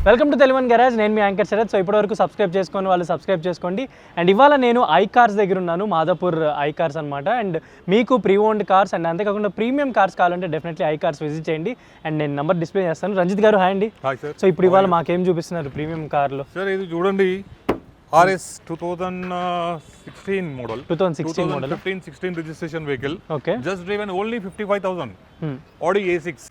Welcome to తెలువన్ garage. నేను మీ యాంకర్ శరత్. సో ఇప్పటివరకు సబ్స్క్రైబ్ చేసుకొని వాళ్ళు సబ్స్క్రైబ్ చేసుకోండి. అండ్ ఇవాళ నేను ఐ కార్స్ దగ్గర ఉన్నాను, మాదాపూర్ ఐ కార్స్ అనమాట. అండ్ మీకు ప్రీ ఓన్డ్ కార్స్ అండ్ అంతేకాకుండా ప్రీమియం కార్స్ కావాలంటే డెఫినెట్లీ ఐ కార్స్ విజిట్ చేయండి. అండ్ నేను నెంబర్ డిస్ప్లే చేస్తాను. రంజిత్ గారు హాయ్ అండి. సార్, సో ఇప్పుడు ఇవాళ మాకేం చూపిస్తున్నారు ప్రీమియం కార్లో? సార్ ఇది చూడండి, RS 2016 model. 2016 model. 15-16 registration vehicle. Okay. Just driven only 55,000. Audi A6.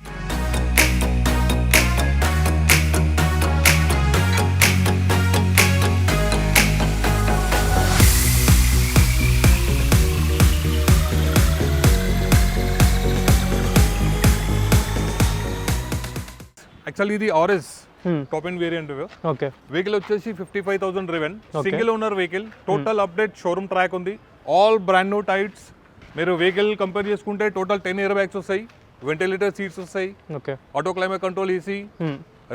Actually, the RS top end variant. Okay. Vehicle వచ్చేసి 55,000 driven. Single owner vehicle. Total update showroom track ఉంది. All brand new types. మీరు vehicle compare చేసుకుంటే total 10 air bags వస్తాయి, ventilator seats వస్తాయి, auto climate control EC,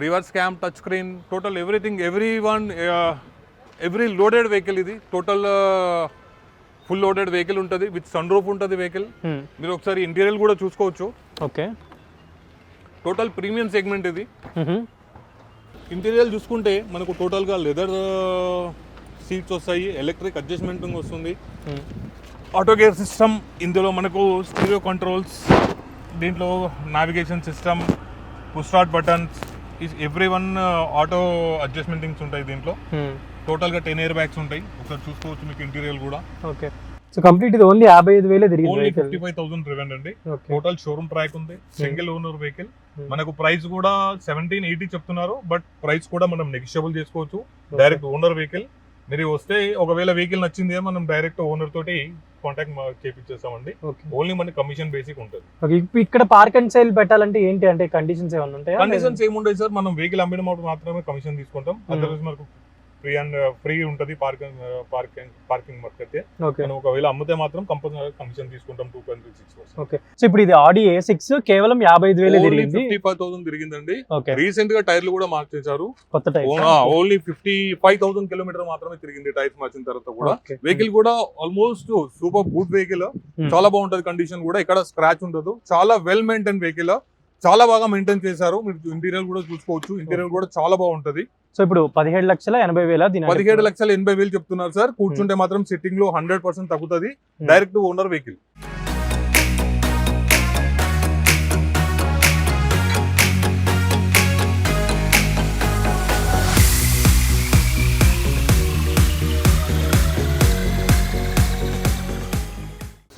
reverse cam, touch screen, total everything every loaded vehicle. ఇది total full loaded vehicle ఉంటుంది, with sun roof ఉంటుంది vehicle. మీరు ఒకసారి interior కూడా చూసుకోవచ్చు. ఓకే. టోటల్ ప్రీమియం సెగ్మెంట్ ఇది. ఇంటీరియర్ చూసుకుంటే మనకు టోటల్గా లెదర్ సీట్స్ వస్తాయి, ఎలక్ట్రిక్ అడ్జస్ట్మెంట్ వస్తుంది, ఆటో గేర్ సిస్టమ్, ఇందులో మనకు స్టీరియో కంట్రోల్స్, దీంట్లో navigation system, push start buttons, every one auto అడ్జస్ట్మెంటింగ్స్ ఉంటాయి దీంట్లో. టోటల్గా 10 ఎయిర్ బ్యాగ్స్ ఉంటాయి, ఒకసారి చూసుకోవచ్చు మీకు ఇంటీరియర్ కూడా. ఓకే. సో కంప్లీట్ ఇది ఓన్లీ 55,000 తిరిగింది. ఓన్లీ 55,000 డ్రివెన్ అండి. టోటల్ షోరూమ్ ట్రాక్ ఉంది, సింగిల్ ఓనర్ వెహికల్. మనకు ప్రైస్ కూడా 1780 చెప్తున్నారు, బట్ ప్రైస్ కూడా మనం నెగిషియబుల్ చేసుకోవచ్చు. Direct owner vehicle. మీరు వస్తే ఒకవేళ వెహికల్ నచ్చింది మనం డైరెక్ట్ ఓనర్ తోటి కాంటాక్ట్ చేపించేస్తామండి. ఓన్లీ మనకి కమిషన్ బేసిక్ ఉంటుంది. ఇక్కడ పార్క్ అండ్ సేల్ పెట్టాలంటే ఏంటి అంటే కండిషన్స్ ఏమైనా ఉంటాయి? కండిషన్స్ ఏముంటాయి సార్, మనం వెహికల్ అమ్మిన మాత్రమే కమిషన్ తీసుకుంటాం. అదర్వైజ్ మనకు ఫ్రీ ఉంటుంది పార్కింగ్ మార్కెట్. మనం ఒకవేళ అమ్మితే మాత్రం కంపల్సరీ కమిషన్ తీసుకుంటాం 2.6%. ఓకే. సో ఇప్పుడు ఇది Audi A6 కేవలం 55,000 తిరిగింది. 55,000 తిరిగిందండి. రీసెంట్ గా టైర్లు కూడా మార్చేశారు, కొత్త టైర్. ఓన్లీ 55,000 కిలోమీటర్ మాత్రమే తిరిగింది టైర్స్ మార్చిన తర్వాత కూడా. వెహికల్ కూడా ఆల్మోస్ట్ సూపర్ గుడ్ వెహికల్, చాలా బాగుంటది కండిషన్ కూడా, ఇక్కడ స్క్రాచ్ ఉండదు. చాలా వెల్ మెయింటైన్ వెహికల్, చాలా బాగా మెయింటైన్ చేశారు. మీరు ఇంటీరియర్ కూడా చూసుకోవచ్చు, ఇంటీరియర్ కూడా చాలా బాగుంటది. సో ఇప్పుడు 17,80,000 17,80,000 చెప్తున్నారు సార్. కూర్చుంటే మాత్రం సిట్టింగ్ లో 100% తగ్గుతుంది. Direct owner vehicle.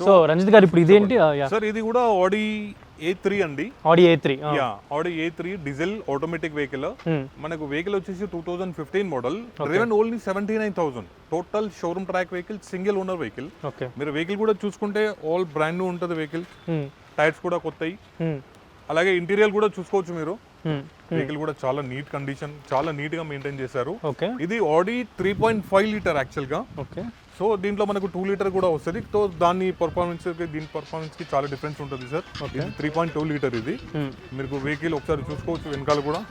So Ranjith గారు ఇప్పుడు ఇదేంటి సార్? ఇది కూడా Audi A3 అండి. Audi A3. Audi A3 diesel automatic vehicle. మనకు వెహికల్ వచ్చేసి 2015 model, driven only 79,000. Total showroom track vehicle, single owner vehicle. మీరు వెహికల్ కూడా చూసుకుంటే ఆల్ బ్రాండ్ న్యూ ఉంటుంది వెహికల్, టైర్స్ కూడా కొత్తవి. అలాగే ఇంటీరియర్ కూడా చూసుకోవచ్చు మీరు. వెహికల్ కూడా చాలా నీట్ కండిషన్, చాలా నీట్ గా మెయింటైన్ చేశారు. ఇది Audi 3.5 లీటర్ యాక్చువల్ గా. సో దీంట్లో మనకు 2 లీటర్ కూడా వస్తుంది. సో దాని పర్ఫార్మెన్స్ దీని పర్ఫార్మెన్స్ కి చాలా డిఫరెన్స్ ఉంటుంది సార్. 3.2 లీటర్ ఇది. మీరు వెహికల్ ఒకసారి చూసుకోవచ్చు వెనకాల కూడా.